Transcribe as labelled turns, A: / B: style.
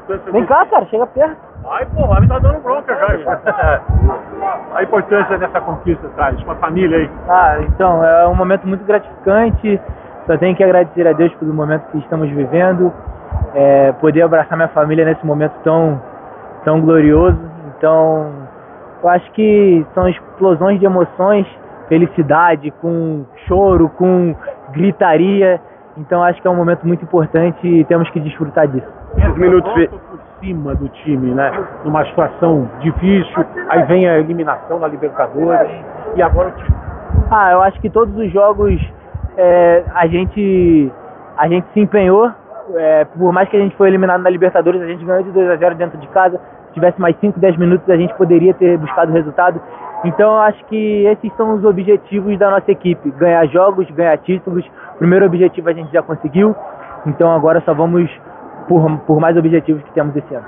A: importância
B: Vem cá, cara, chega perto.
A: Ai, pô, lá me tá dando bronca já. A importância dessa conquista, Thales, com a família aí.
B: Então, é um momento muito gratificante. Só tenho que agradecer a Deus pelo momento que estamos vivendo. Poder abraçar minha família nesse momento tão glorioso. Então, eu acho que são explosões de emoções, felicidade, com choro, com gritaria. Então, acho que é um momento muito importante e temos que desfrutar disso.
A: Os minutos por cima do time, né? Numa situação difícil, aí vem a eliminação na Libertadores e agora o time.
B: Eu acho que todos os jogos a gente se empenhou. Por mais que a gente foi eliminado na Libertadores, a gente ganhou de 2-0 dentro de casa. Se tivesse mais 5, 10 minutos, a gente poderia ter buscado o resultado. Então, eu acho que esses são os objetivos da nossa equipe. Ganhar jogos, ganhar títulos. O primeiro objetivo a gente já conseguiu. Então, agora só vamos por mais objetivos que temos esse ano.